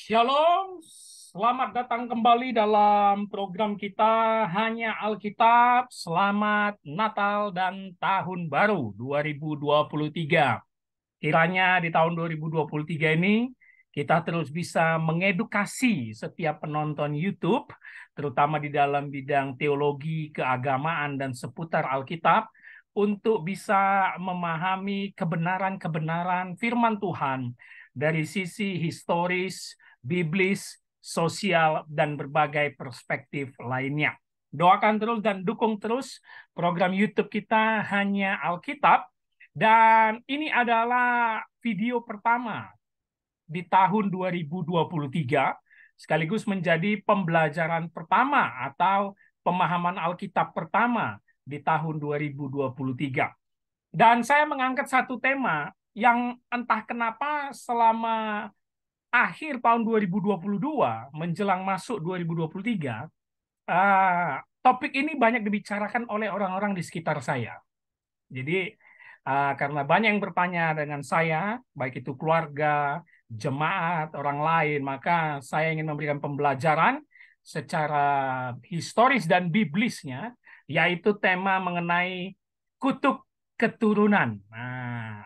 Shalom, selamat datang kembali dalam program kita Hanya Alkitab. Selamat Natal dan Tahun Baru 2023. Kiranya di tahun 2023 ini kita terus bisa mengedukasi setiap penonton YouTube, terutama di dalam bidang teologi, keagamaan, dan seputar Alkitab, untuk bisa memahami kebenaran-kebenaran firman Tuhan dari sisi historis, biblis, sosial, dan berbagai perspektif lainnya. Doakan terus dan dukung terus program YouTube kita Hanya Alkitab. Dan ini adalah video pertama di tahun 2023, sekaligus menjadi pembelajaran pertama atau pemahaman Alkitab pertama di tahun 2023. Dan saya mengangkat satu tema yang entah kenapa selama akhir tahun 2022 menjelang masuk 2023, topik ini banyak dibicarakan oleh orang-orang di sekitar saya. Jadi karena banyak yang bertanya dengan saya, baik itu keluarga, jemaat, orang lain, maka saya ingin memberikan pembelajaran secara historis dan biblisnya, yaitu tema mengenai kutuk keturunan. Nah,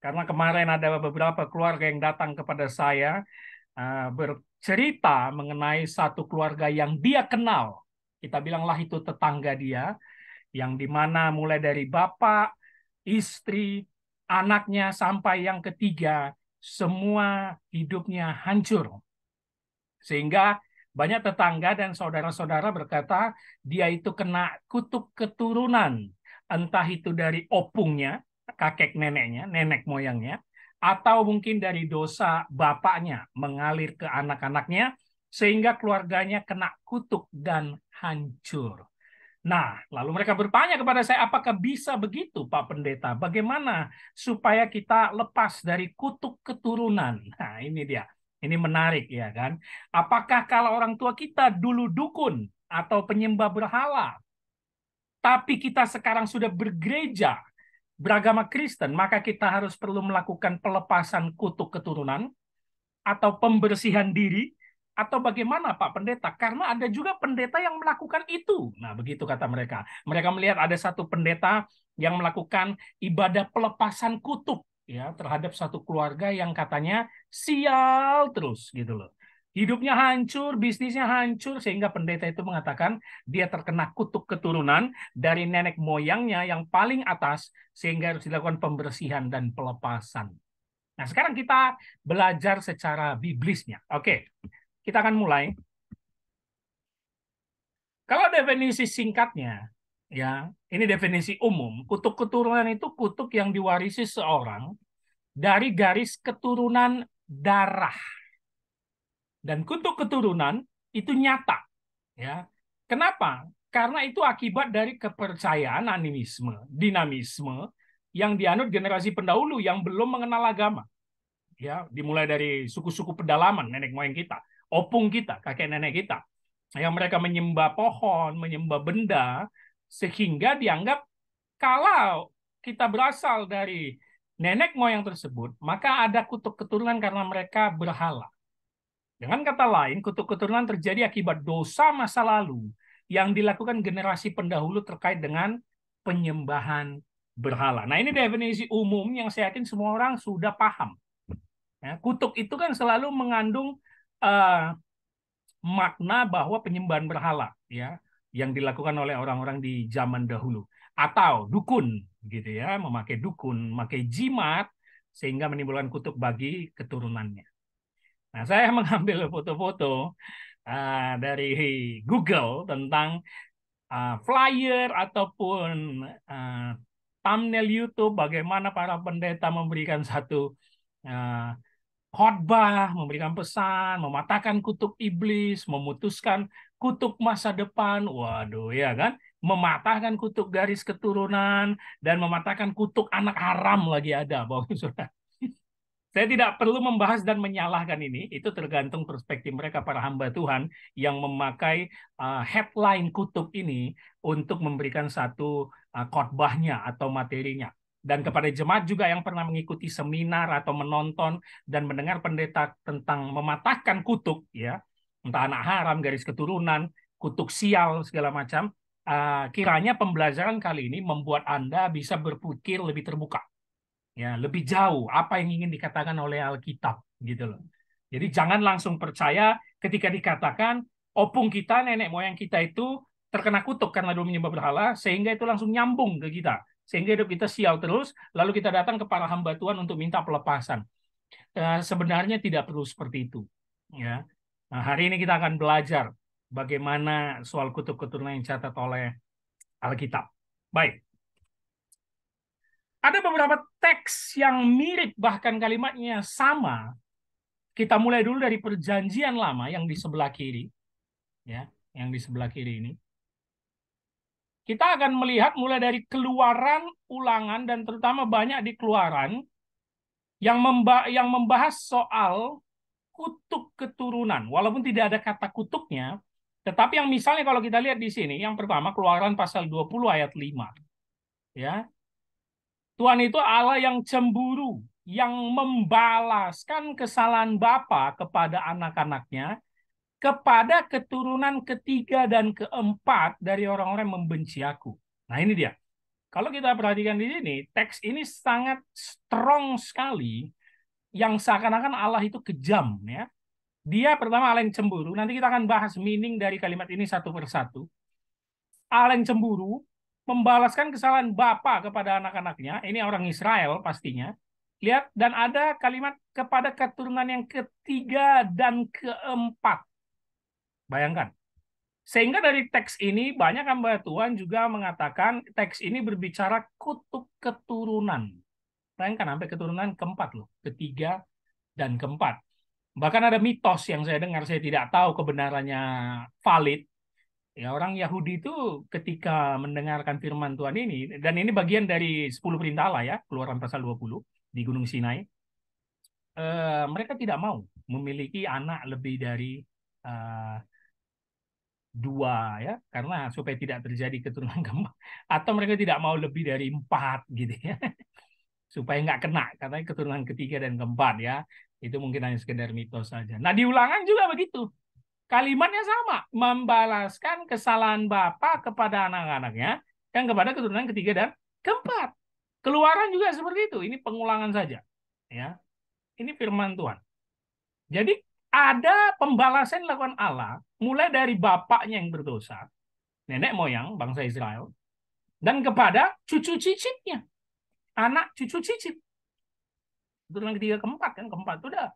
karena kemarin ada beberapa keluarga yang datang kepada saya bercerita mengenai satu keluarga yang dia kenal. Kita bilanglah itu tetangga dia, yang dimana mulai dari bapak, istri, anaknya sampai yang ketiga, semua hidupnya hancur. Sehingga banyak tetangga dan saudara-saudara berkata dia itu kena kutuk keturunan, entah itu dari opungnya, kakek neneknya, nenek moyangnya, atau mungkin dari dosa bapaknya mengalir ke anak-anaknya, sehingga keluarganya kena kutuk dan hancur. Nah, lalu mereka bertanya kepada saya, apakah bisa begitu, Pak Pendeta? Bagaimana supaya kita lepas dari kutuk keturunan? Nah, ini dia. Ini menarik, ya kan? Apakah kalau orang tua kita dulu dukun atau penyembah berhala, tapi kita sekarang sudah bergereja, beragama Kristen, maka kita harus perlu melakukan pelepasan kutuk keturunan atau pembersihan diri, atau bagaimana Pak Pendeta? Karena ada juga pendeta yang melakukan itu. Nah, begitu kata mereka. Mereka melihat ada satu pendeta yang melakukan ibadah pelepasan kutuk ya terhadap satu keluarga yang katanya sial terus gitu loh. Hidupnya hancur, bisnisnya hancur, sehingga pendeta itu mengatakan dia terkena kutuk keturunan dari nenek moyangnya yang paling atas, sehingga harus dilakukan pembersihan dan pelepasan. Nah, sekarang kita belajar secara biblisnya. Oke, kita akan mulai. Kalau definisi singkatnya, ya, ini definisi umum. Kutuk keturunan itu kutuk yang diwarisi seorang dari garis keturunan darah. Dan kutuk keturunan itu nyata, ya. Kenapa? Karena itu akibat dari kepercayaan animisme, dinamisme yang dianut generasi pendahulu yang belum mengenal agama. Ya, dimulai dari suku-suku pedalaman nenek moyang kita, opung kita, kakek nenek kita, yang mereka menyembah pohon, menyembah benda, sehingga dianggap kalau kita berasal dari nenek moyang tersebut, maka ada kutuk keturunan karena mereka berhala. Dengan kata lain, kutuk keturunan terjadi akibat dosa masa lalu yang dilakukan generasi pendahulu terkait dengan penyembahan berhala. Nah, ini definisi umum yang saya yakin semua orang sudah paham. Ya, kutuk itu kan selalu mengandung uh, makna bahwa penyembahan berhala, ya, yang dilakukan oleh orang-orang di zaman dahulu, atau dukun, gitu ya, memakai dukun, memakai jimat, sehingga menimbulkan kutuk bagi keturunannya. Nah, saya mengambil foto-foto dari Google tentang flyer ataupun uh, thumbnail YouTube, bagaimana para pendeta memberikan satu uh, khotbah, memberikan pesan, mematahkan kutuk iblis, memutuskan kutuk masa depan. Waduh, ya kan? Mematahkan kutuk garis keturunan dan mematahkan kutuk anak haram lagi ada, Bapak Saudara. Saya tidak perlu membahas dan menyalahkan ini, itu tergantung perspektif mereka para hamba Tuhan yang memakai headline kutuk ini untuk memberikan satu khotbahnya atau materinya. Dan kepada jemaat juga yang pernah mengikuti seminar atau menonton dan mendengar pendeta tentang mematahkan kutuk, ya, entah anak haram, garis keturunan, kutuk sial, segala macam, kiranya pembelajaran kali ini membuat Anda bisa berpikir lebih terbuka, ya, lebih jauh apa yang ingin dikatakan oleh Alkitab, gitu loh. Jadi jangan langsung percaya ketika dikatakan opung kita, nenek moyang kita itu terkena kutuk karena dulu menyembah berhala, sehingga itu langsung nyambung ke kita, sehingga hidup kita sial terus, lalu kita datang ke para hamba Tuhan untuk minta pelepasan. Sebenarnya tidak perlu seperti itu, ya. Nah, hari ini kita akan belajar bagaimana soal kutuk keturunan yang dicatat oleh Alkitab. Baik. Ada beberapa teks yang mirip, bahkan kalimatnya sama. Kita mulai dulu dari Perjanjian Lama yang di sebelah kiri, ya, yang di sebelah kiri ini. Kita akan melihat mulai dari Keluaran, Ulangan, dan terutama banyak di Keluaran yang membahas soal kutuk keturunan. Walaupun tidak ada kata kutuknya, tetapi yang misalnya kalau kita lihat di sini, yang pertama Keluaran pasal 20 ayat 5. Ya. Tuhan itu Allah yang cemburu, yang membalaskan kesalahan bapa kepada anak-anaknya, kepada keturunan ketiga dan keempat dari orang-orang yang membenci aku. Nah, ini dia. Kalau kita perhatikan di sini, teks ini sangat strong sekali, yang seakan-akan Allah itu kejam, ya. Dia pertama Allah yang cemburu. Nanti kita akan bahas meaning dari kalimat ini satu persatu. Allah yang cemburu, membalaskan kesalahan bapa kepada anak-anaknya. Ini orang Israel pastinya. Lihat, dan ada kalimat kepada keturunan yang ketiga dan keempat. Bayangkan. Sehingga dari teks ini banyak hamba Tuhan juga mengatakan teks ini berbicara kutuk keturunan. Bayangkan sampai keturunan keempat loh, ketiga dan keempat. Bahkan ada mitos yang saya dengar, saya tidak tahu kebenarannya valid. Ya, orang Yahudi itu ketika mendengarkan firman Tuhan ini, dan ini bagian dari 10 perintah Allah, ya, Keluaran pasal 20 di Gunung Sinai, mereka tidak mau memiliki anak lebih dari eh, dua, ya, karena supaya tidak terjadi keturunan keempat, atau mereka tidak mau lebih dari 4 gitu, ya, supaya nggak kena katanya keturunan ketiga dan keempat, ya. Itu mungkin hanya sekedar mitos saja. Nah, di Ulangan juga begitu, kalimatnya sama, membalaskan kesalahan bapa kepada anak-anaknya dan kepada keturunan ketiga dan keempat. Keluaran juga seperti itu, ini pengulangan saja, ya. Ini firman Tuhan. Jadi ada pembalasan dilakukan Allah mulai dari bapaknya yang berdosa, nenek moyang bangsa Israel, dan kepada cucu cicitnya, anak cucu cicit. Keturunan ketiga keempat, kan keempat itu udah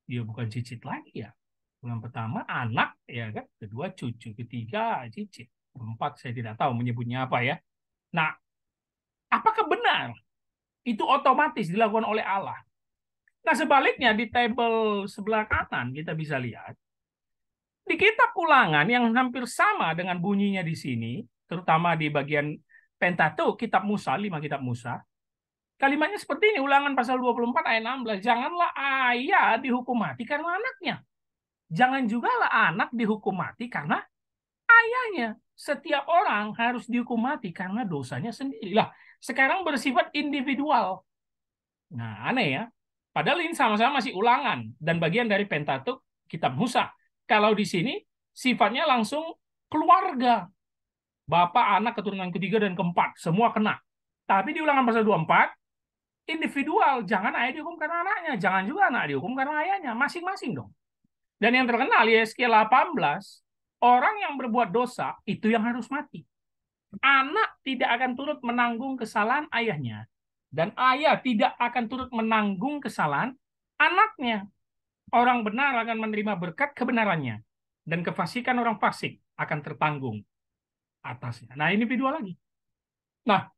dia bukan cicit lagi, ya. Yang pertama anak, ya kan, kedua cucu, ketiga cicit, keempat saya tidak tahu menyebutnya apa, ya. Nah, apakah benar itu otomatis dilakukan oleh Allah? Nah, sebaliknya di tabel sebelah kanan kita bisa lihat di kitab Ulangan yang hampir sama dengan bunyinya di sini, terutama di bagian Pentatuk, kitab Musa, 5 kitab Musa, kalimatnya seperti ini, Ulangan pasal 24 ayat 16, janganlah ayah dihukum mati karena anaknya. Jangan juga lah anak dihukum mati karena ayahnya. Setiap orang harus dihukum mati karena dosanya sendiri. Lah, sekarang bersifat individual. Nah, aneh, ya. Padahal ini sama-sama masih Ulangan dan bagian dari Pentatuk, kitab Musa. Kalau di sini sifatnya langsung keluarga. Bapak, anak, keturunan ketiga dan keempat, semua kena. Tapi di Ulangan pasal 24, individual. Jangan ayah dihukum karena anaknya. Jangan juga anak dihukum karena ayahnya. Masing-masing dong. Dan yang terkenal, Yeskiel 18, orang yang berbuat dosa, itu yang harus mati. Anak tidak akan turut menanggung kesalahan ayahnya. Dan ayah tidak akan turut menanggung kesalahan anaknya. Orang benar akan menerima berkat kebenarannya. Dan kefasikan orang fasik akan tertanggung atasnya. Nah, ini video lagi. Nah,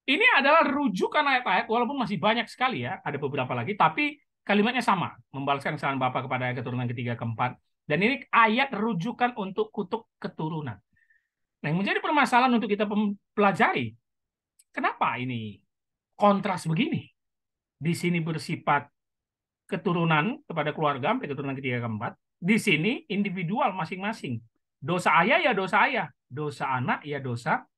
ini adalah rujukan ayat-ayat, walaupun masih banyak sekali, ya, ada beberapa lagi, tapi kalimatnya sama, membalaskan kesalahan bapa kepada keturunan ketiga keempat. Dan ini ayat rujukan untuk kutuk keturunan. Nah, yang menjadi permasalahan untuk kita pelajari, kenapa ini kontras begini? Di sini bersifat keturunan kepada keluarga sampai keturunan ketiga keempat. Di sini individual masing-masing. Dosa ayah ya dosa ayah, dosa anak ya dosa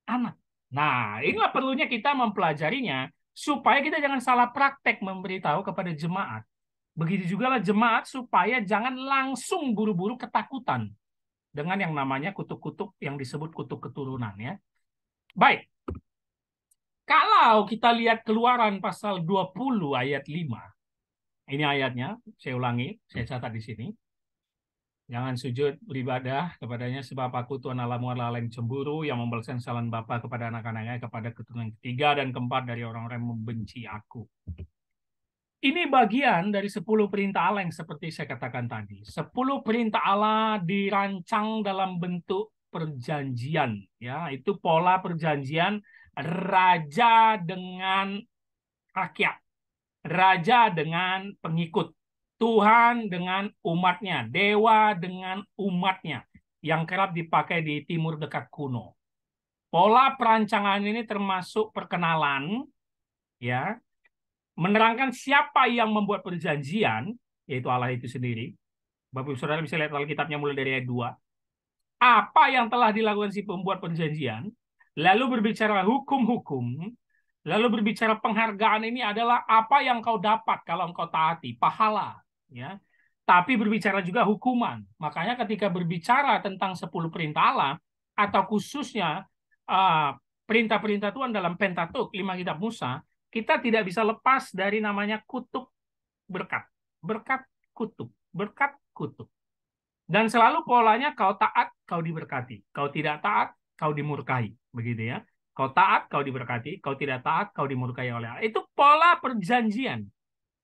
anak. Nah, inilah perlunya kita mempelajarinya supaya kita jangan salah praktek memberitahu kepada jemaat. Begitu juga lah jemaat supaya jangan langsung buru-buru ketakutan dengan yang namanya kutuk-kutuk yang disebut kutuk keturunan ya. Baik. Kalau kita lihat Keluaran pasal 20 ayat 5. Ini ayatnya, saya ulangi, saya catat di sini. Jangan sujud beribadah kepadanya sebab aku Tuhan Allahmu adalah Allah yang cemburu yang membalaskan kesalahan bapa kepada anak-anaknya kepada keturunan ketiga dan keempat dari orang-orang yang membenci aku. Ini bagian dari 10 perintah Allah yang seperti saya katakan tadi. 10 perintah Allah dirancang dalam bentuk perjanjian. Ya, itu pola perjanjian raja dengan rakyat. Raja dengan pengikut. Tuhan dengan umatnya. Dewa dengan umatnya. Yang kerap dipakai di timur dekat kuno. Pola perancangan ini termasuk perkenalan, ya, menerangkan siapa yang membuat perjanjian, yaitu Allah itu sendiri. Bapak Ibu Saudara bisa lihat Alkitabnya mulai dari ayat 2. Apa yang telah dilakukan si pembuat perjanjian, lalu berbicara hukum-hukum, lalu berbicara penghargaan ini adalah apa yang kau dapat kalau engkau taati, pahala. Ya. Tapi berbicara juga hukuman. Makanya ketika berbicara tentang 10 perintah Allah, atau khususnya perintah-perintah Tuhan dalam Pentatuk, 5 kitab Musa, kita tidak bisa lepas dari namanya kutuk berkat. Berkat kutuk. Berkat kutuk. Dan selalu polanya kau taat, kau diberkati. Kau tidak taat, kau dimurkai. Begitu ya. Kau taat, kau diberkati. Kau tidak taat, kau dimurkai oleh Allah. Itu pola perjanjian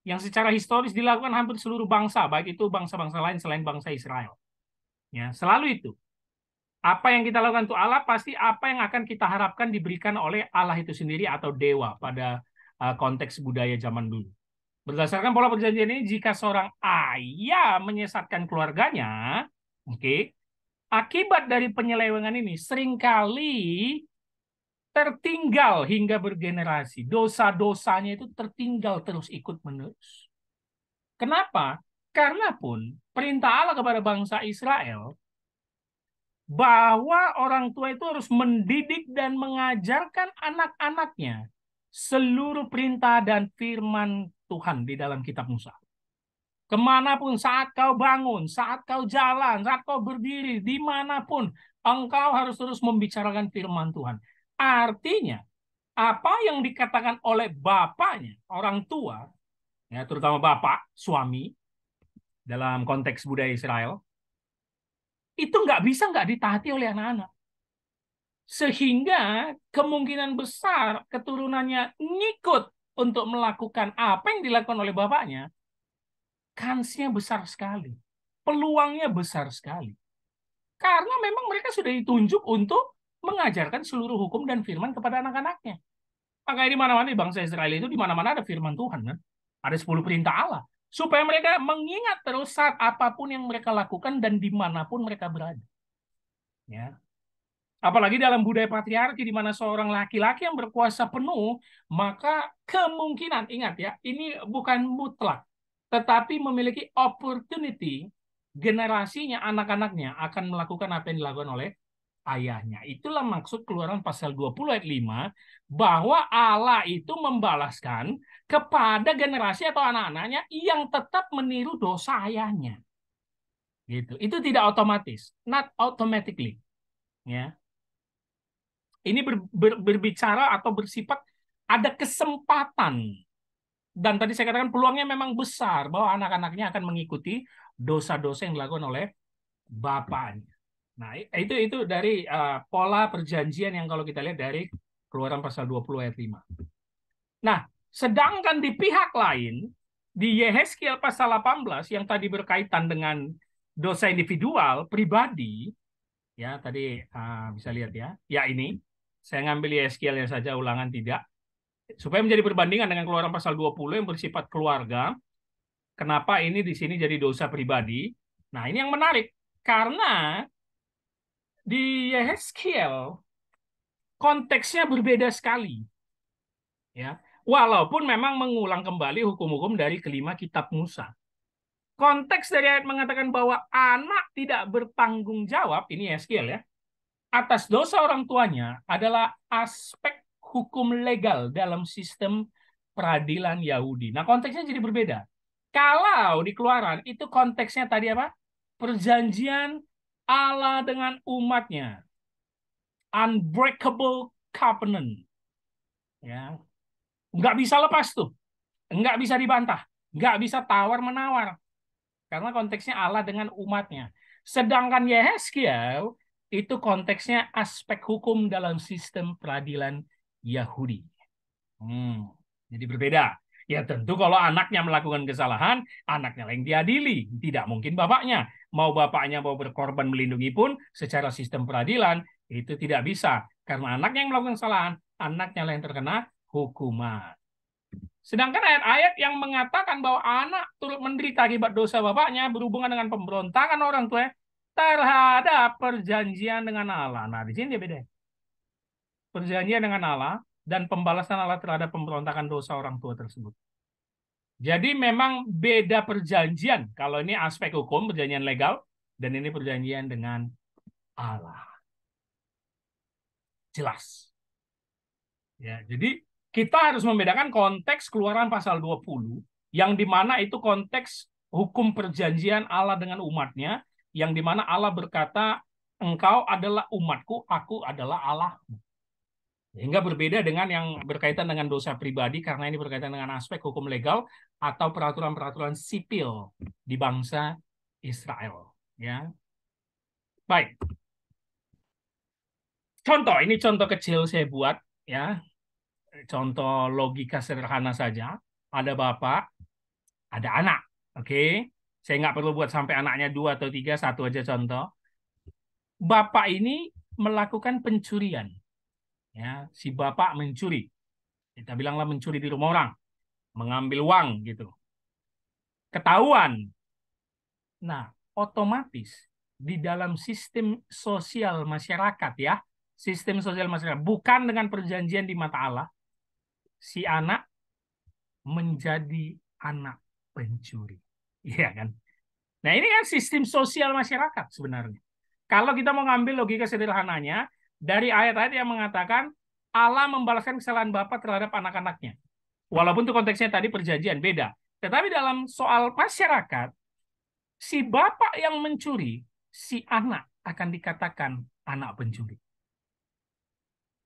yang secara historis dilakukan hampir seluruh bangsa, baik itu bangsa-bangsa lain selain bangsa Israel. Ya, selalu itu. Apa yang kita lakukan untuk Allah, pasti apa yang akan kita harapkan diberikan oleh Allah itu sendiri atau dewa pada konteks budaya zaman dulu. Berdasarkan pola perjanjian ini, jika seorang ayah menyesatkan keluarganya, oke, akibat dari penyelewengan ini seringkali tertinggal hingga bergenerasi. Dosa-dosanya itu tertinggal terus ikut-menerus. Kenapa? Karena pun perintah Allah kepada bangsa Israel bahwa orang tua itu harus mendidik dan mengajarkan anak-anaknya seluruh perintah dan firman Tuhan di dalam kitab Musa. Kemanapun saat kau bangun, saat kau jalan, saat kau berdiri, dimanapun, engkau harus terus membicarakan firman Tuhan. Artinya, apa yang dikatakan oleh bapaknya, orang tua, ya, terutama bapak, suami, dalam konteks budaya Israel, itu nggak ditaati oleh anak-anak. Sehingga kemungkinan besar keturunannya ngikut untuk melakukan apa yang dilakukan oleh bapaknya, kansnya besar sekali. Peluangnya besar sekali. Karena memang mereka sudah ditunjuk untuk mengajarkan seluruh hukum dan firman kepada anak-anaknya. Makanya di mana-mana di bangsa Israel itu di mana-mana ada firman Tuhan kan. Ada 10 perintah Allah. Supaya mereka mengingat terus saat apapun yang mereka lakukan dan dimanapun mereka berada. Ya. Apalagi dalam budaya patriarki di mana seorang laki-laki yang berkuasa penuh, maka kemungkinan, ingat ya, ini bukan mutlak, tetapi memiliki opportunity, generasinya, anak-anaknya akan melakukan apa yang dilakukan oleh ayahnya. Itulah maksud Keluaran pasal 20 ayat 5, bahwa Allah itu membalaskan kepada generasi atau anak-anaknya yang tetap meniru dosa ayahnya. Gitu. Itu tidak otomatis, not automatically. Ya. Ini berbicara atau bersifat ada kesempatan. Dan tadi saya katakan peluangnya memang besar bahwa anak-anaknya akan mengikuti dosa-dosa yang dilakukan oleh bapaknya. Nah, itu dari pola perjanjian yang kalau kita lihat dari Keluaran pasal 20 ayat 5. Nah, sedangkan di pihak lain, di Yehezkiel pasal 18 yang tadi berkaitan dengan dosa individual, pribadi, ya tadi bisa lihat ya. Ya ini, saya ngambil Yehezkiel saja, ulangan tidak. Supaya menjadi perbandingan dengan Keluaran pasal 20 yang bersifat keluarga, kenapa ini di sini jadi dosa pribadi? Nah, ini yang menarik. Karena di Yehezkiel konteksnya berbeda sekali. Ya. Walaupun memang mengulang kembali hukum-hukum dari kelima kitab Musa. Konteks dari ayat mengatakan bahwa anak tidak bertanggung jawab, ini Yehezkiel ya. atas dosa orang tuanya adalah aspek hukum legal dalam sistem peradilan Yahudi. Nah, konteksnya jadi berbeda. Kalau di Keluaran itu konteksnya tadi apa? Perjanjian Allah dengan umatnya, unbreakable covenant, ya, nggak bisa lepas tuh, nggak bisa dibantah, nggak bisa tawar menawar, karena konteksnya Allah dengan umatnya. Sedangkan Yehezkiel itu konteksnya aspek hukum dalam sistem peradilan Yahudi. Hmm, jadi berbeda. Ya tentu kalau anaknya melakukan kesalahan, anaknya yang diadili. Tidak mungkin bapaknya. Mau bapaknya mau berkorban melindungi pun, secara sistem peradilan, itu tidak bisa. Karena anaknya yang melakukan kesalahan, anaknya yang terkena hukuman. Sedangkan ayat-ayat yang mengatakan bahwa anak turut menderita akibat dosa bapaknya berhubungan dengan pemberontakan orang tua terhadap perjanjian dengan Allah. Nah, di sini dia beda. Perjanjian dengan Allah dan pembalasan Allah terhadap pemberontakan dosa orang tua tersebut. Jadi memang beda perjanjian. Kalau ini aspek hukum, perjanjian legal, dan ini perjanjian dengan Allah. Jelas. Ya, jadi kita harus membedakan konteks Keluaran pasal 20 yang di mana itu konteks hukum perjanjian Allah dengan umatnya, yang di mana Allah berkata, engkau adalah umatku, aku adalah Allah. Sehingga berbeda dengan yang berkaitan dengan dosa pribadi karena ini berkaitan dengan aspek hukum legal atau peraturan-peraturan sipil di bangsa Israel. Ya, baik. Contoh ini contoh kecil saya buat ya, contoh logika sederhana saja. Ada bapak, ada anak. Oke, saya nggak perlu buat sampai anaknya dua atau tiga, satu aja contoh. Bapak ini melakukan pencurian. Ya, si bapak mencuri. Kita bilanglah mencuri di rumah orang, mengambil uang gitu. Ketahuan. Nah, otomatis di dalam sistem sosial masyarakat ya, sistem sosial masyarakat bukan dengan perjanjian di mata Allah, si anak menjadi anak pencuri. Iya kan? Nah, ini kan sistem sosial masyarakat sebenarnya. Kalau kita mau ngambil logika sederhananya dari ayat-ayat yang mengatakan Allah membalaskan kesalahan Bapa terhadap anak-anaknya. Walaupun itu konteksnya tadi perjanjian beda. Tetapi dalam soal masyarakat, si bapak yang mencuri, si anak akan dikatakan anak pencuri.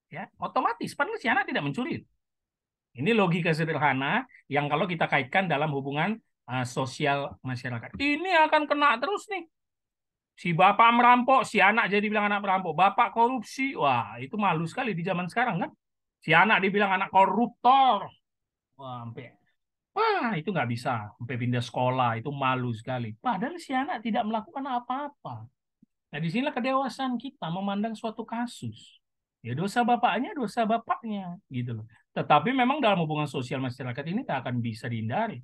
Ya, otomatis padahal si anak tidak mencuri. Ini logika sederhana yang kalau kita kaitkan dalam hubungan sosial masyarakat. Ini akan kena terus nih. Si bapak merampok, si anak jadi bilang anak merampok. Bapak korupsi, wah itu malu sekali di zaman sekarang kan. Si anak dibilang anak koruptor. Wah, sampai wah, itu nggak bisa. Sampai pindah sekolah, itu malu sekali. Padahal si anak tidak melakukan apa-apa. Nah, disinilah kedewasaan kita memandang suatu kasus. Ya dosa bapaknya, gitu loh. Tetapi memang dalam hubungan sosial masyarakat ini tak akan bisa dihindari.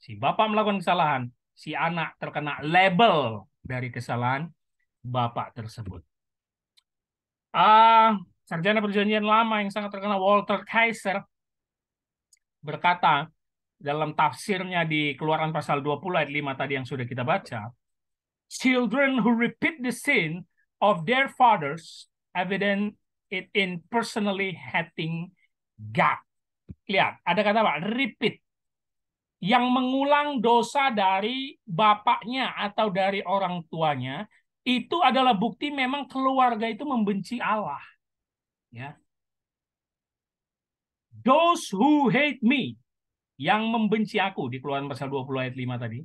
Si bapak melakukan kesalahan, si anak terkena label dari kesalahan bapak tersebut. Sarjana Perjanjian Lama yang sangat terkenal Walter Kaiser berkata dalam tafsirnya di Keluaran pasal 20 ayat 5 tadi yang sudah kita baca, children who repeat the sin of their fathers evident it in personally hating God. Lihat, ada kata apa? Repeat. Yang mengulang dosa dari bapaknya atau dari orang tuanya, itu adalah bukti memang keluarga itu membenci Allah. Ya. Those who hate me, yang membenci aku di Keluaran pasal 20 ayat 5 tadi,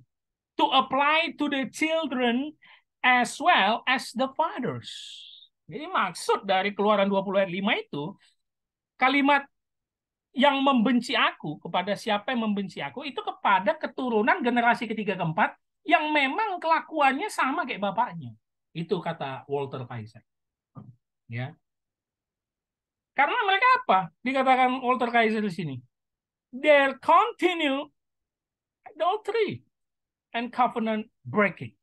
to apply to the children as well as the fathers. Jadi maksud dari Keluaran 20 ayat 5 itu, kalimat yang membenci aku, kepada siapa yang membenci aku, itu kepada keturunan generasi ketiga keempat yang memang kelakuannya sama kayak bapaknya. Itu kata Walter Kaiser. Ya. Karena mereka apa? Dikatakan Walter Kaiser di sini. Their continue adultery and covenant breaking.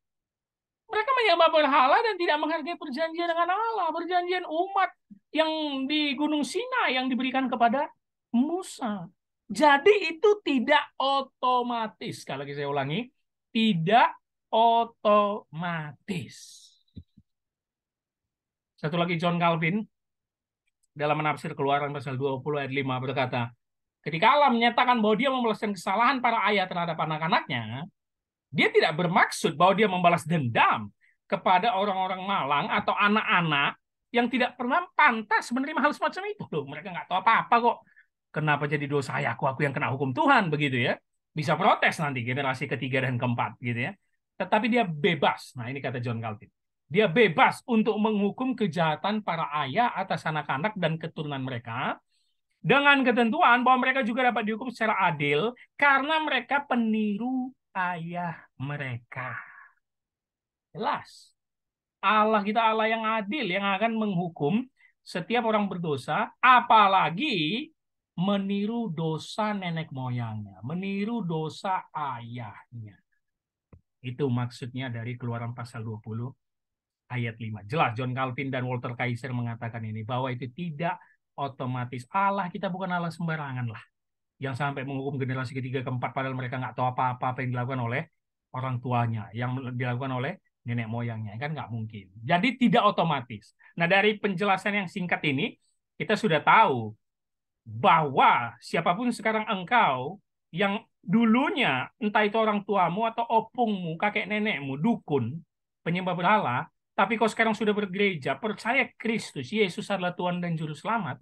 Mereka menyembah berhala dan tidak menghargai perjanjian dengan Allah, perjanjian umat yang di Gunung Sinai yang diberikan kepada Musa. Jadi itu tidak otomatis. Kalau saya ulangi, tidak otomatis. Satu lagi John Calvin dalam menafsir Keluaran pasal 20 ayat 5 berkata, ketika Allah menyatakan bahwa dia membalaskan kesalahan para ayah terhadap anak-anaknya, dia tidak bermaksud bahwa dia membalas dendam kepada orang-orang malang atau anak-anak yang tidak pernah pantas menerima hal semacam itu. Loh, mereka nggak tahu apa-apa kok. Kenapa jadi dosa aku yang kena hukum Tuhan, begitu ya. Bisa protes nanti generasi ketiga dan keempat, gitu ya. Tetapi dia bebas. Nah, ini kata John Calvin. Dia bebas untuk menghukum kejahatan para ayah atas anak-anak dan keturunan mereka dengan ketentuan bahwa mereka juga dapat dihukum secara adil karena mereka peniru ayah mereka. Jelas. Allah kita Allah yang adil yang akan menghukum setiap orang berdosa, apalagi meniru dosa nenek moyangnya, meniru dosa ayahnya. Itu maksudnya dari Keluaran pasal 20 ayat 5. Jelas John Calvin dan Walter Kaiser mengatakan ini bahwa itu tidak otomatis. Allah kita bukan Allah sembarangan lah yang sampai menghukum generasi ketiga keempat padahal mereka nggak tahu apa-apa yang dilakukan oleh orang tuanya, yang dilakukan oleh nenek moyangnya, kan nggak mungkin. Jadi tidak otomatis. Nah, dari penjelasan yang singkat ini kita sudah tahu bahwa siapapun sekarang engkau yang dulunya entah itu orang tuamu atau opungmu, kakek nenekmu, dukun, penyembah berhala, tapi kau sekarang sudah bergereja, percaya Kristus Yesus adalah Tuhan dan Juru Selamat,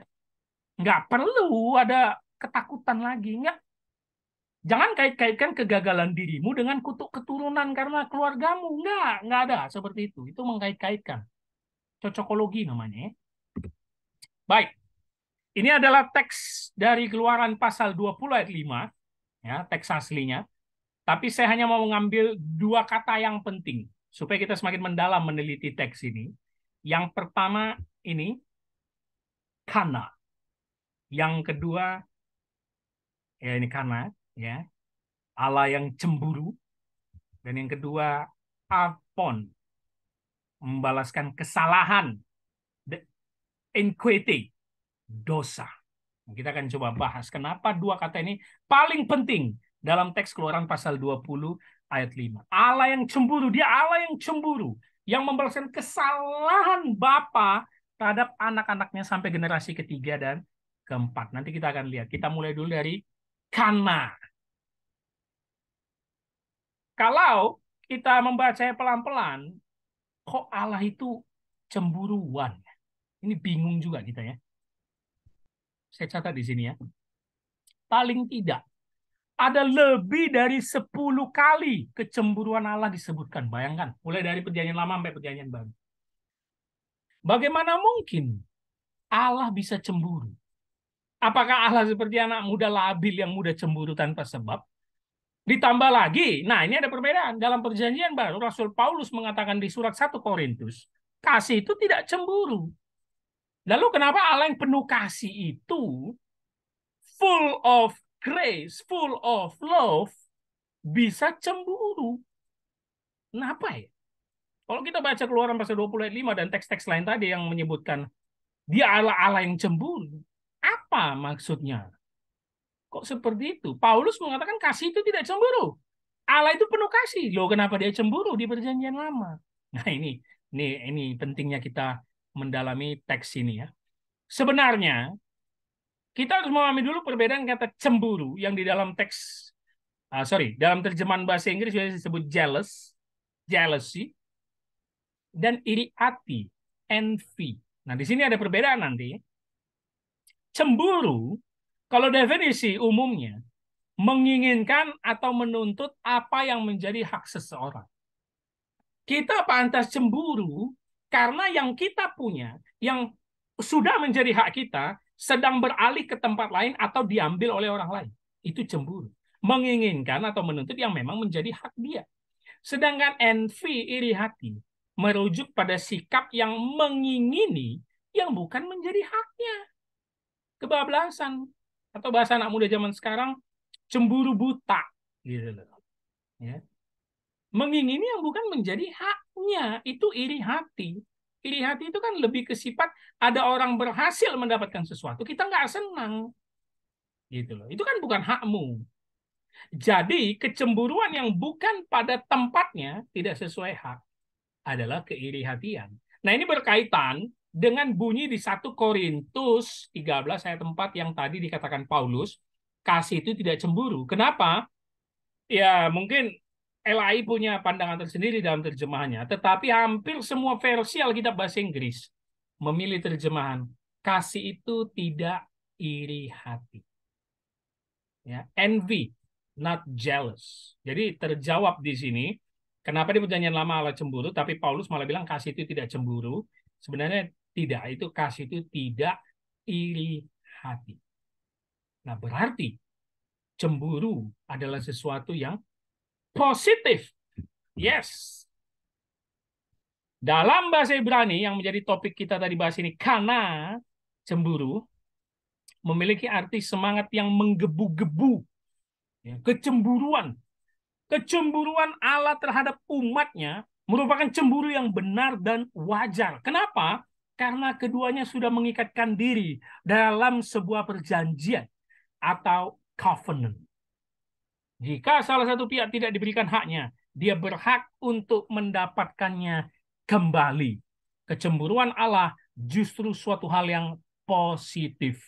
nggak perlu ada ketakutan lagi. Nggak, jangan kait-kaitkan kegagalan dirimu dengan kutuk keturunan karena keluargamu. Nggak ada seperti itu. Itu mengkait-kaitkan. Cocokologi namanya. Baik, ini adalah teks dari Keluaran pasal 20 ayat 5, ya, teks aslinya. Tapi saya hanya mau mengambil dua kata yang penting supaya kita semakin mendalam meneliti teks ini. Yang pertama ini kana. Yang kedua ya ini kana, ya. Allah yang cemburu, dan yang kedua apon, membalaskan kesalahan, the iniquity, dosa. Kita akan coba bahas kenapa dua kata ini paling penting dalam teks Keluaran pasal 20 ayat 5. Allah yang cemburu, dia Allah yang cemburu, yang membalaskan kesalahan bapa terhadap anak-anaknya sampai generasi ketiga dan keempat. Nanti kita akan lihat. Kita mulai dulu dari kana. Kalau kita membacanya pelan-pelan, kok Allah itu cemburuan? Ini bingung juga kita ya. Saya catat di sini ya. Paling tidak ada lebih dari 10 kali kecemburuan Allah disebutkan. Bayangkan, mulai dari perjanjian lama sampai perjanjian baru. Bagaimana mungkin Allah bisa cemburu? Apakah Allah seperti anak muda labil yang mudah cemburu tanpa sebab? Ditambah lagi, nah ini ada perbedaan. Dalam perjanjian baru, Rasul Paulus mengatakan di surat 1 Korintus, kasih itu tidak cemburu. Lalu kenapa Allah yang penuh kasih itu, full of grace, full of love, bisa cemburu? Kenapa ya? Kalau kita baca Keluaran pasal 20 ayat 5 dan teks-teks lain tadi yang menyebutkan dia Allah yang cemburu, apa maksudnya? Kok seperti itu? Paulus mengatakan kasih itu tidak cemburu. Allah itu penuh kasih. Loh, kenapa dia cemburu di perjanjian lama? Nah, ini pentingnya kita mendalami teks ini ya. Sebenarnya kita harus memahami dulu perbedaan kata cemburu yang di dalam teks dalam terjemahan bahasa Inggris biasanya disebut jealousy, dan iri hati, envy. Nah, di sini ada perbedaan nanti. Cemburu, kalau definisi umumnya, menginginkan atau menuntut apa yang menjadi hak seseorang. Kita pantas cemburu karena yang kita punya, yang sudah menjadi hak kita, sedang beralih ke tempat lain atau diambil oleh orang lain. Itu cemburu. Menginginkan atau menuntut yang memang menjadi hak dia. Sedangkan envy, iri hati, merujuk pada sikap yang mengingini yang bukan menjadi haknya. Kebablasan. Atau bahasa anak muda zaman sekarang, cemburu buta. Gitu loh. Ya. Mengingini yang bukan menjadi haknya, itu iri hati. Iri hati itu kan lebih ke sifat ada orang berhasil mendapatkan sesuatu, kita nggak senang. Gitu loh. Itu kan bukan hakmu. Jadi kecemburuan yang bukan pada tempatnya, tidak sesuai hak, adalah keiri hatian. Nah, ini berkaitan dengan bunyi di 1 Korintus 13 ayat 4 yang tadi dikatakan Paulus, kasih itu tidak cemburu. Kenapa? Ya, mungkin LAI punya pandangan tersendiri dalam terjemahannya, tetapi hampir semua versi Alkitab bahasa Inggris memilih terjemahan kasih itu tidak iri hati. Ya, envy, not jealous. Jadi terjawab di sini, kenapa di Perjanjian Lama Allah cemburu, tapi Paulus malah bilang kasih itu tidak cemburu. Sebenarnya tidak, itu kasih itu tidak iri hati. Nah, berarti cemburu adalah sesuatu yang positif. Yes. Dalam bahasa Ibrani yang menjadi topik kita tadi bahas ini, karena cemburu memiliki arti semangat yang menggebu-gebu, ya, kecemburuan. Kecemburuan Allah terhadap umatnya merupakan cemburu yang benar dan wajar. Kenapa? Karena keduanya sudah mengikatkan diri dalam sebuah perjanjian atau covenant. Jika salah satu pihak tidak diberikan haknya, dia berhak untuk mendapatkannya kembali. Kecemburuan Allah justru suatu hal yang positif.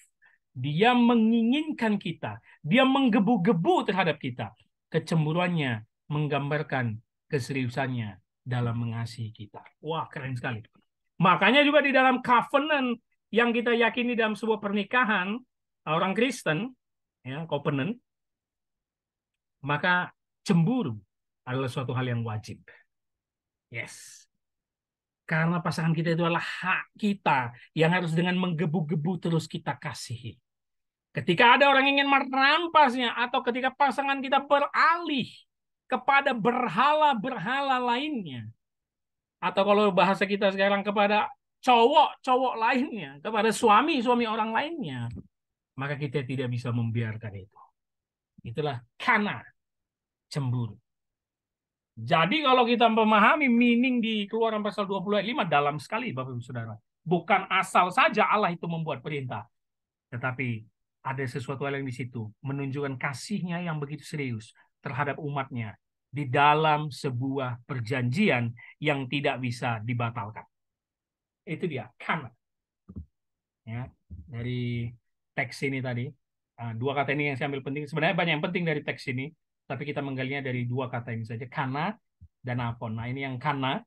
Dia menginginkan kita, dia menggebu-gebu terhadap kita. Kecemburuannya menggambarkan keseriusannya dalam mengasihi kita. Wah, keren sekali. Makanya juga di dalam covenant yang kita yakini dalam sebuah pernikahan orang Kristen, ya, covenant, maka cemburu adalah suatu hal yang wajib. Yes. Karena pasangan kita itu adalah hak kita yang harus dengan menggebu-gebu terus kita kasihi. Ketika ada orang yang ingin merampasnya atau ketika pasangan kita beralih kepada berhala-berhala lainnya, atau kalau bahasa kita sekarang kepada cowok-cowok lainnya, kepada suami-suami orang lainnya, maka kita tidak bisa membiarkan itu. Itulah karena cemburu. Jadi kalau kita memahami meaning di Keluaran pasal 20 ayat 5 dalam sekali Bapak Ibu Saudara. Bukan asal saja Allah itu membuat perintah, tetapi ada sesuatu hal yang di situ menunjukkan kasihnya yang begitu serius terhadap umatnya di dalam sebuah perjanjian yang tidak bisa dibatalkan. Itu dia, karena. Ya, dari teks ini tadi, dua kata ini yang saya ambil penting. Sebenarnya banyak yang penting dari teks ini, tapi kita menggalinya dari dua kata ini saja, karena dan apon. Nah, ini yang karena,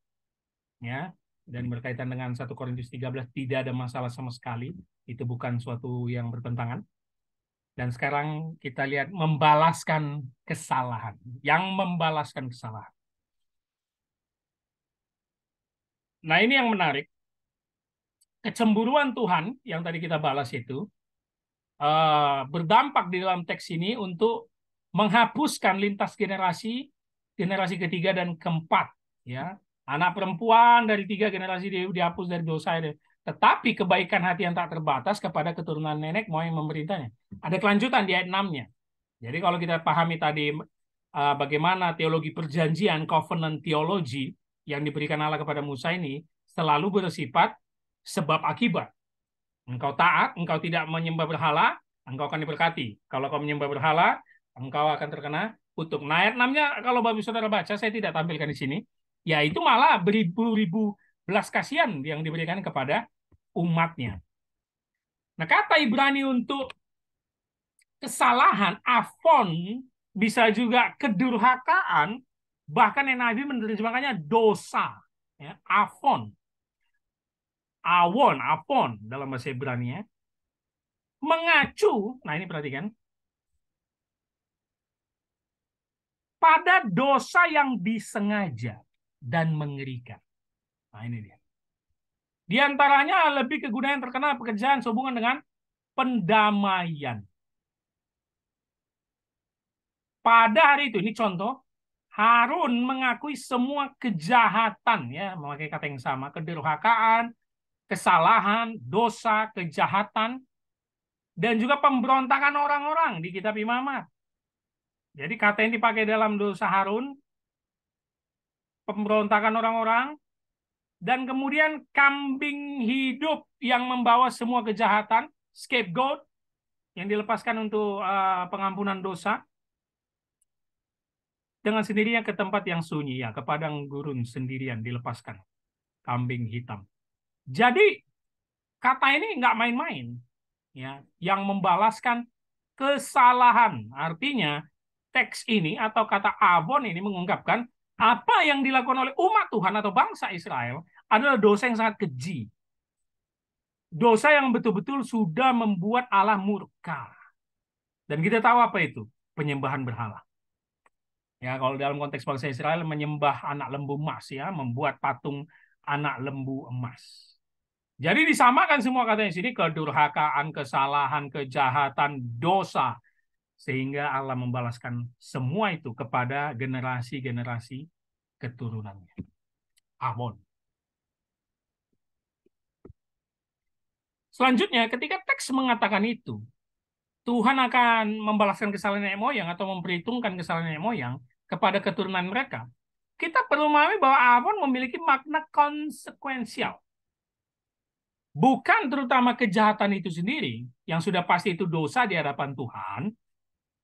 ya, dan berkaitan dengan 1 Korintus 13 tidak ada masalah sama sekali. Itu bukan suatu yang bertentangan. Dan sekarang kita lihat membalaskan kesalahan. Yang membalaskan kesalahan. Nah, ini yang menarik. Kecemburuan Tuhan yang tadi kita balas itu berdampak di dalam teks ini untuk menghapuskan lintas generasi, generasi ketiga dan keempat. Ya, anak perempuan dari 3 generasi dihapus dari dosa. Tetapi kebaikan hati yang tak terbatas kepada keturunan nenek moyang memerintahnya. Ada kelanjutan di ayat 6-nya. Jadi kalau kita pahami tadi bagaimana teologi perjanjian, covenant theology yang diberikan Allah kepada Musa ini selalu bersifat sebab akibat. Engkau taat, engkau tidak menyembah berhala, engkau akan diberkati. Kalau kau menyembah berhala, engkau akan terkena kutuk. Nah, ayat 6-nya kalau Bapak Saudara baca, saya tidak tampilkan di sini. Ya, itu malah beribu-ribu belas kasihan yang diberikan kepada umatnya. Nah, kata Ibrani untuk kesalahan, afon, bisa juga kedurhakaan, bahkan NIV menerjemahkannya dosa. Ya, afon. Awon, afon dalam bahasa Ibrani, ya. Mengacu, nah ini perhatikan, pada dosa yang disengaja dan mengerikan. Nah ini dia. Di antaranya lebih kegunaan terkenal pekerjaan sehubungan dengan pendamaian. Pada hari itu, ini contoh, Harun mengakui semua kejahatan, ya, memakai kata yang sama, kedurhakaan, kesalahan, dosa, kejahatan, dan juga pemberontakan orang-orang di kitab Imamat. Jadi kata yang dipakai dalam dosa Harun, pemberontakan orang-orang, dan kemudian kambing hidup yang membawa semua kejahatan, scapegoat, yang dilepaskan untuk pengampunan dosa, dengan sendirinya ke tempat yang sunyi, ya, ke padang gurun sendirian dilepaskan, kambing hitam. Jadi Kata ini nggak main-main, ya, yang membalaskan kesalahan. Artinya teks ini atau kata avon ini mengungkapkan apa yang dilakukan oleh umat Tuhan atau bangsa Israel adalah dosa yang sangat keji. Dosa yang betul-betul sudah membuat Allah murka. Dan kita tahu apa itu? Penyembahan berhala. Ya, kalau dalam konteks bangsa Israel menyembah anak lembu emas, ya, membuat patung anak lembu emas. Jadi disamakan semua katanya sini, kedurhakaan, kesalahan, kejahatan, dosa, sehingga Allah membalaskan semua itu kepada generasi-generasi keturunannya. Amun. Selanjutnya, ketika teks mengatakan itu, Tuhan akan membalaskan kesalahan nenek moyang atau memperhitungkan kesalahan nenek moyang kepada keturunan mereka. Kita perlu memahami bahwa Amun memiliki makna konsekuensial. Bukan terutama kejahatan itu sendiri, yang sudah pasti itu dosa di hadapan Tuhan,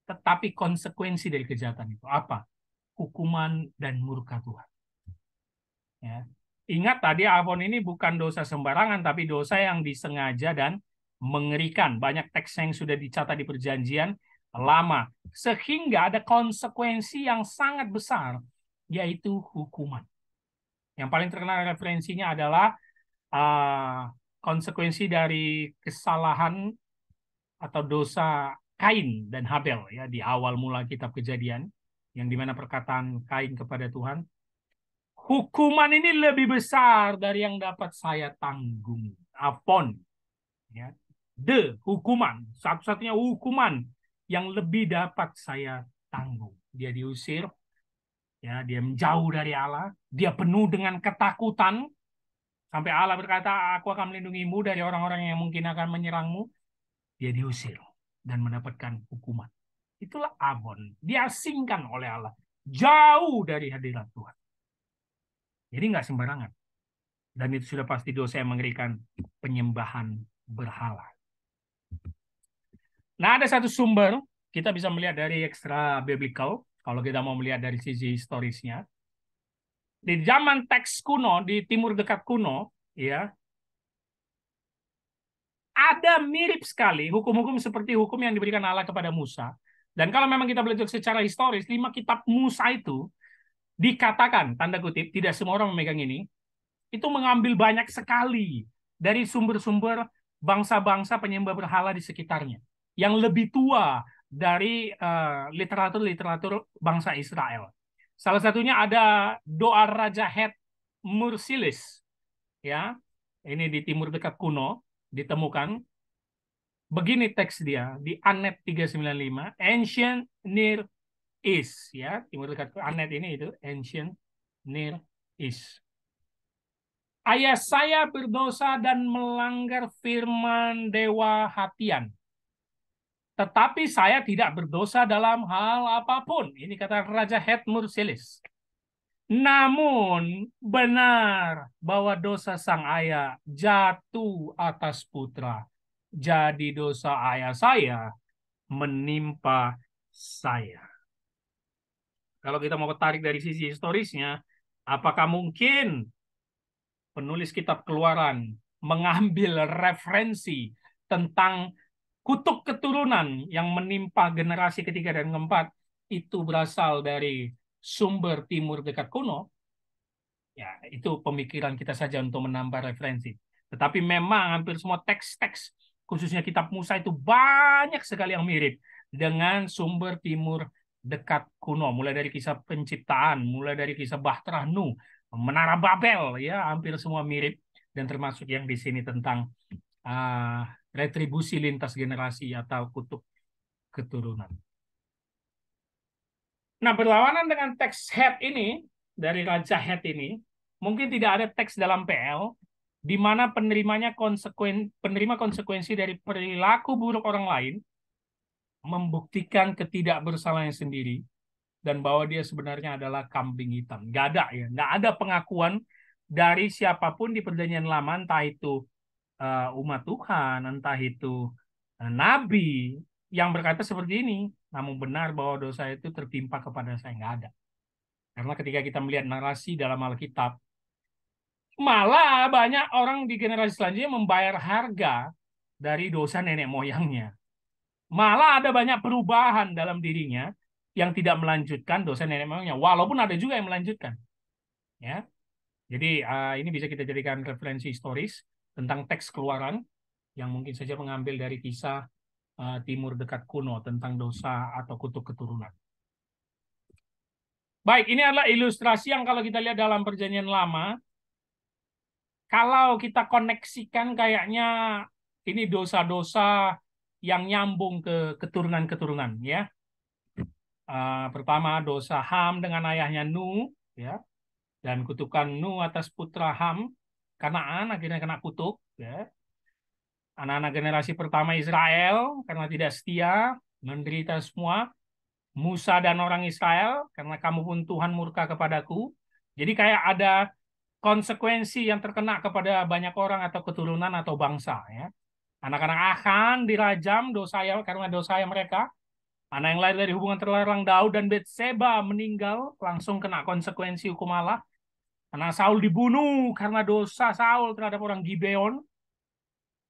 tetapi konsekuensi dari kejahatan itu. Apa? Hukuman dan murka Tuhan. Ya. Ingat tadi Avon ini bukan dosa sembarangan, tapi dosa yang disengaja dan mengerikan. Banyak teks yang sudah dicatat di perjanjian lama. Sehingga ada konsekuensi yang sangat besar, yaitu hukuman. Yang paling terkenal referensinya adalah konsekuensi dari kesalahan atau dosa Kain dan Habel, ya, di awal mula kitab Kejadian, yang dimana perkataan Kain kepada Tuhan, hukuman ini lebih besar dari yang dapat saya tanggung. Apon, ya, hukuman, satu-satunya hukuman yang lebih dapat saya tanggung. Dia diusir, ya, dia menjauh dari Allah, dia penuh dengan ketakutan, sampai Allah berkata, aku akan melindungimu dari orang-orang yang mungkin akan menyerangmu. Dia diusir dan mendapatkan hukuman. Itulah Abon. Diasingkan oleh Allah. Jauh dari hadirat Tuhan. Jadi nggak sembarangan. Dan itu sudah pasti dosa yang mengerikan, penyembahan berhala. Nah, ada satu sumber, kita bisa melihat dari extra biblical, kalau kita mau melihat dari sisi historisnya. Di zaman teks kuno, di timur dekat kuno, ya, ada mirip sekali hukum-hukum seperti hukum yang diberikan Allah kepada Musa. Dan kalau memang kita belajar secara historis, 5 kitab Musa itu dikatakan, tanda kutip, tidak semua orang memegang ini, itu mengambil banyak sekali dari sumber-sumber bangsa-bangsa penyembah berhala di sekitarnya, yang lebih tua dari literatur-literatur bangsa Israel. Salah satunya ada doa Raja Het Mursilis, ya, ini di timur dekat kuno ditemukan. Begini teks dia di Anet 395, Ancient Near East, ya, timur dekat. Anet ini itu Ancient Near East. Ayah saya berdosa dan melanggar firman Dewa Hatian. Tetapi saya tidak berdosa dalam hal apapun. Ini kata Raja Het Mursilis. Namun benar bahwa dosa sang ayah jatuh atas putra. Jadi dosa ayah saya menimpa saya. Kalau kita mau tarik dari sisi historisnya, apakah mungkin penulis kitab Keluaran mengambil referensi tentang kutuk keturunan yang menimpa generasi ketiga dan keempat itu berasal dari sumber timur dekat kuno? Ya, itu pemikiran kita saja untuk menambah referensi. Tetapi memang hampir semua teks-teks, khususnya kitab Musa, itu banyak sekali yang mirip dengan sumber timur dekat kuno. Mulai dari kisah penciptaan, mulai dari kisah Bahtera Nuh, Menara Babel, ya, hampir semua mirip. Dan termasuk yang di sini tentang retribusi lintas generasi atau kutuk keturunan. Nah, berlawanan dengan teks Het ini, dari Raja Het ini, mungkin tidak ada teks dalam PL di mana penerima konsekuensi dari perilaku buruk orang lain membuktikan ketidakbersalahannya sendiri dan bahwa dia sebenarnya adalah kambing hitam. Nggak ada, ya, nggak ada pengakuan dari siapapun di perjanjian lama, entah itu umat Tuhan, entah itu nabi yang berkata seperti ini. Namun benar bahwa dosa itu tertimpa kepada saya, nggak ada. Karena ketika kita melihat narasi dalam Alkitab, Malah banyak orang di generasi selanjutnya membayar harga dari dosa nenek moyangnya. Malah ada banyak perubahan dalam dirinya yang tidak melanjutkan dosa nenek moyangnya. Walaupun ada juga yang melanjutkan. Ya, jadi ini bisa kita jadikan referensi historis tentang teks Keluaran yang mungkin saja mengambil dari kisah Timur dekat kuno tentang dosa atau kutuk keturunan. Baik, ini adalah ilustrasi yang kalau kita lihat dalam Perjanjian Lama, kalau kita koneksikan kayaknya ini dosa-dosa yang nyambung ke keturunan-keturunan, ya. Pertama dosa Ham dengan ayahnya Nu, ya, dan kutukan Nu atas putra Ham, Kanaan akhirnya kena kutuk, ya. Anak-anak generasi pertama Israel karena tidak setia menderita semua. Musa dan orang Israel karena kamu pun Tuhan murka kepadaku. Jadi kayak ada konsekuensi yang terkena kepada banyak orang atau keturunan atau bangsa, ya. Anak-anak Achan dirajam dosa karena dosa mereka. Anak yang lahir dari hubungan terlarang Daud dan Betseba meninggal langsung kena konsekuensi hukum Allah. Anak Saul dibunuh karena dosa Saul terhadap orang Gibeon.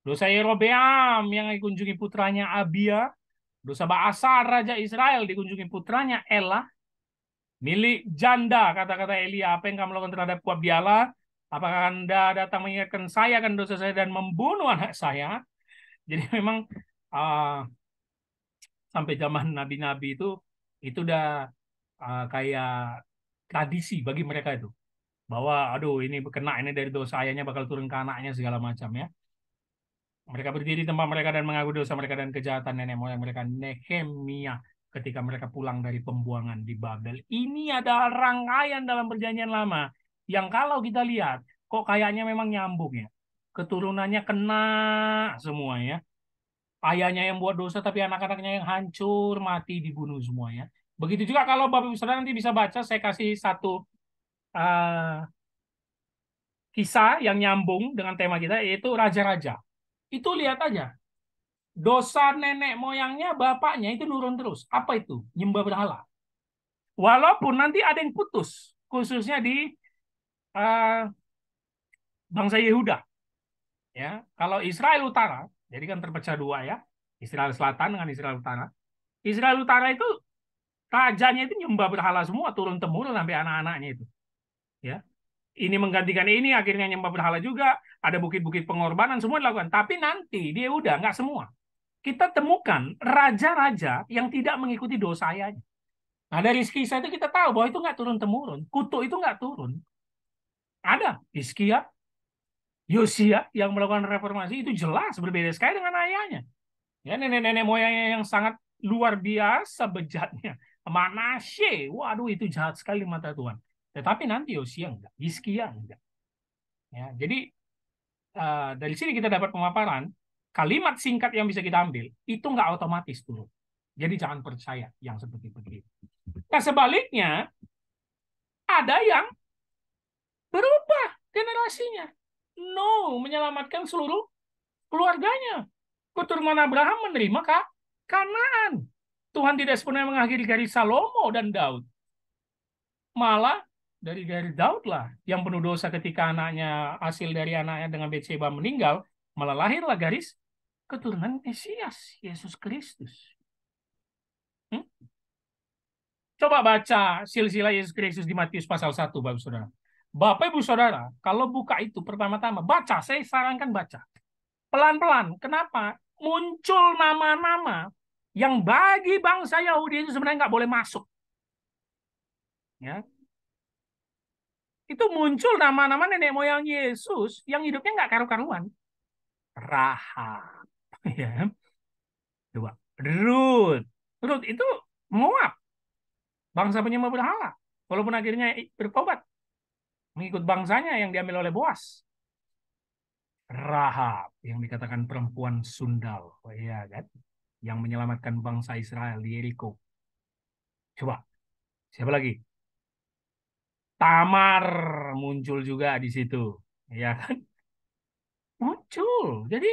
Dosa Yerobeam yang dikunjungi putranya Abia. Dosa Baasar Raja Israel dikunjungi putranya Elah. Milik janda, kata-kata Elia, apa yang kamu lakukan terhadap kuat biala? Apakah Anda datang mengingatkan saya akan dosa saya dan membunuh anak saya? Jadi memang uh, sampai zaman nabi-nabi itu udah kayak tradisi bagi mereka itu. Bahwa aduh ini kena ini dari dosa ayahnya bakal turun ke anaknya segala macam, ya. Mereka berdiri di tempat mereka dan mengaku dosa mereka dan kejahatan nenek moyang mereka. Nehemia ketika mereka pulang dari pembuangan di Babel. Ini adalah rangkaian dalam Perjanjian Lama yang kalau kita lihat kok kayaknya memang nyambung, ya. Keturunannya kena semua, ya. Ayahnya yang buat dosa tapi anak-anaknya yang hancur mati dibunuh semuanya. Begitu juga kalau Bapak Ibu Saudara nanti bisa baca, saya kasih satu uh, kisah yang nyambung dengan tema kita yaitu raja-raja. Itu lihat aja. Dosa nenek moyangnya, bapaknya itu nurun terus. Apa itu? Nyembah berhala. Walaupun nanti ada yang putus, khususnya di uh, bangsa Yehuda. Ya, kalau Israel Utara, jadi kan terpecah dua, ya, Israel Selatan dengan Israel Utara. Israel Utara itu rajanya itu nyembah berhala semua, turun temurun sampai anak-anaknya itu. Ya, ini menggantikan ini, akhirnya nyembah berhala juga. Ada bukit-bukit pengorbanan semua dilakukan. Tapi nanti dia udah nggak semua. Kita temukan raja-raja yang tidak mengikuti dosa ayahnya. Nah, dari kisah itu kita tahu bahwa itu nggak turun-temurun. Kutuk itu nggak turun. Ada Hizkia, Yosia yang melakukan reformasi itu jelas berbeda sekali dengan ayahnya. Ya, nenek-nenek moyangnya yang sangat luar biasa bejatnya. Manasye, waduh itu jahat sekali di mata Tuhan. Tetapi nanti Yosia enggak, Hizkia enggak. Ya, jadi dari sini kita dapat pemaparan kalimat singkat yang bisa kita ambil itu nggak otomatis turun. Jadi jangan percaya yang seperti begitu. Nah sebaliknya ada yang berubah generasinya. No, menyelamatkan seluruh keluarganya. Keturunan Abraham menerima Kanaan. Tuhan tidak sepenuhnya mengakhiri garis Salomo dan Daud. Malah dari Daud lah yang penuh dosa ketika anaknya, hasil dari anaknya dengan Betseba meninggal, malah lahirlah garis keturunan Mesias, Yesus Kristus. Coba baca silsilah Yesus Kristus di Matius pasal 1, Bapak Saudara. Bapak Ibu Saudara, kalau buka itu pertama-tama, baca, saya sarankan baca. Pelan-pelan. Kenapa? Muncul nama-nama yang bagi bangsa Yahudi itu sebenarnya nggak boleh masuk. Ya. Itu muncul nama-nama nenek moyang Yesus yang hidupnya nggak karu-karuan. Rahab. Ya. Coba. Ruth itu Moab. Bangsa penyembah berhala. Walaupun akhirnya bertobat. Mengikut bangsanya yang diambil oleh Boas. Rahab yang dikatakan perempuan sundal, oh, iya kan? Yang menyelamatkan bangsa Israel di Yeriko. Coba, siapa lagi? Tamar muncul juga di situ, ya kan? Muncul. Jadi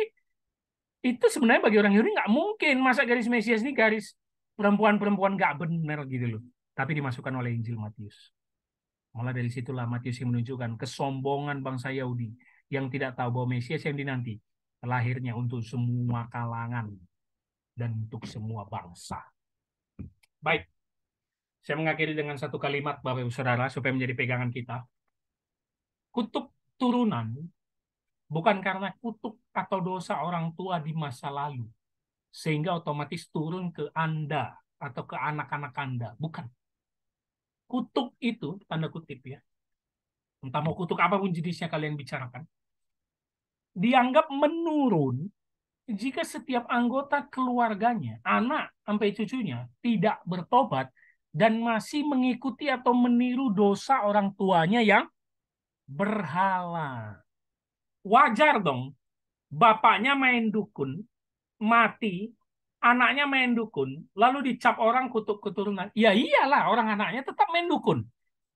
itu sebenarnya bagi orang Yahudi nggak mungkin masa garis Mesias ini garis perempuan-perempuan nggak benar gitu loh. Tapi dimasukkan oleh Injil Matius. Malah dari situlah Matius yang menunjukkan kesombongan bangsa Yahudi yang tidak tahu bahwa Mesias yang dinanti lahirnya untuk semua kalangan dan untuk semua bangsa. Baik, saya mengakhiri dengan satu kalimat Bapak Ibu Saudara supaya menjadi pegangan kita. Kutuk turunan bukan karena kutuk atau dosa orang tua di masa lalu, sehingga otomatis turun ke Anda atau ke anak-anak Anda. Bukan. Kutuk itu, tanda kutip ya, entah mau kutuk apapun jenisnya kalian bicarakan, dianggap menurun jika setiap anggota keluarganya, anak sampai cucunya, tidak bertobat dan masih mengikuti atau meniru dosa orang tuanya yang berhala. Wajar dong, bapaknya main dukun, mati, anaknya main dukun, lalu dicap orang kutuk keturunan. Ya iyalah, orang anaknya tetap main dukun.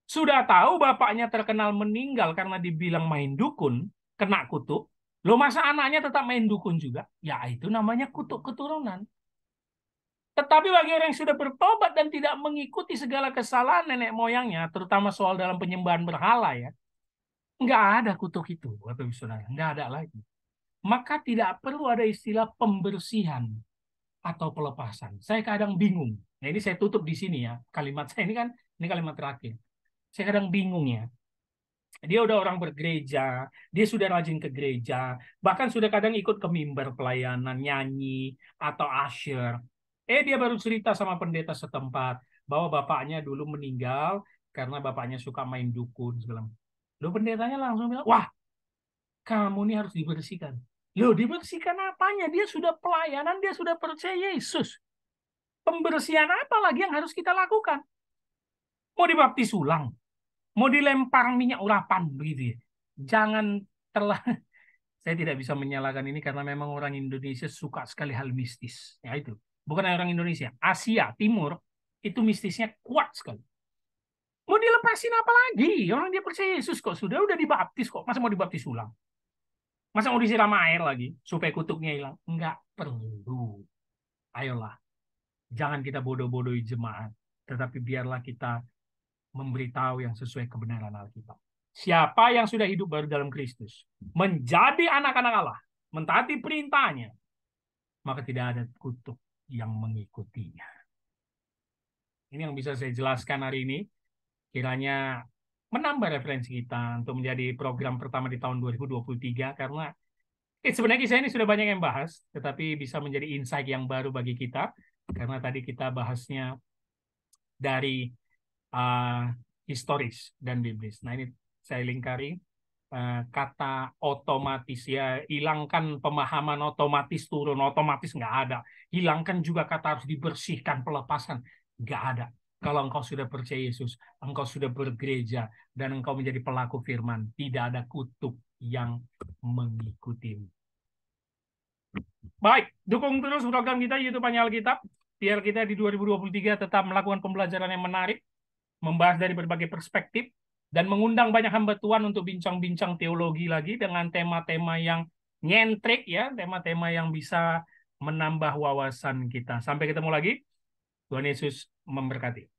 Sudah tahu bapaknya terkenal meninggal karena dibilang main dukun, kena kutuk. Loh masa anaknya tetap main dukun juga? Ya itu namanya kutuk keturunan. Tetapi bagi orang yang sudah bertobat dan tidak mengikuti segala kesalahan nenek moyangnya, terutama soal dalam penyembahan berhala ya, nggak ada kutuk itu, Bapak Ibu Saudara. Nggak ada lagi. Maka tidak perlu ada istilah pembersihan atau pelepasan. Saya kadang bingung. Nah ini saya tutup di sini ya. Kalimat saya ini kan, ini kalimat terakhir. Saya kadang bingung ya. Dia udah orang bergereja, dia sudah rajin ke gereja, bahkan sudah kadang ikut ke mimbar pelayanan, nyanyi, atau asyir. Dia baru cerita sama pendeta setempat bahwa bapaknya dulu meninggal karena bapaknya suka main dukun segala macam. Loh pendetanya langsung bilang, wah kamu ini harus dibersihkan. Loh dibersihkan apanya? Dia sudah pelayanan, dia sudah percaya Yesus. Pembersihan apa lagi yang harus kita lakukan? Mau dibaptis ulang? Mau dilempar minyak urapan begitu ya? Jangan terlalu. Saya tidak bisa menyalahkan ini karena memang orang Indonesia suka sekali hal mistis. Ya itu. Bukan orang Indonesia, Asia Timur itu mistisnya kuat sekali. Mau dilepasin apa lagi? Orang dia percaya Yesus kok sudah udah dibaptis kok. Masa mau dibaptis ulang? Masa mau disiram air lagi supaya kutuknya hilang? Enggak perlu. Ayolah, jangan kita bodoh-bodohi jemaat, tetapi biarlah kita memberitahu yang sesuai kebenaran Alkitab. Siapa yang sudah hidup baru dalam Kristus, menjadi anak-anak Allah, mentaati perintahnya, maka tidak ada kutuk yang mengikutinya. Ini yang bisa saya jelaskan hari ini. Kiranya menambah referensi kita untuk menjadi program pertama di tahun 2023, karena sebenarnya kisah ini sudah banyak yang bahas, tetapi bisa menjadi insight yang baru bagi kita, karena tadi kita bahasnya dari historis dan biblis. Nah ini saya lingkari kata otomatis ya, hilangkan pemahaman otomatis turun, otomatis nggak ada. Hilangkan juga kata harus dibersihkan, pelepasan, nggak ada. Kalau engkau sudah percaya Yesus, engkau sudah bergereja, dan engkau menjadi pelaku firman, tidak ada kutuk yang mengikutimu. Baik, dukung terus program kita YouTube Hanya Alkitab, biar kita di 2023 tetap melakukan pembelajaran yang menarik, membahas dari berbagai perspektif, dan mengundang banyak hamba Tuhan untuk bincang-bincang teologi lagi dengan tema-tema yang nyentrik ya, tema-tema yang bisa menambah wawasan kita. Sampai ketemu lagi. Tuhan Yesus memberkati.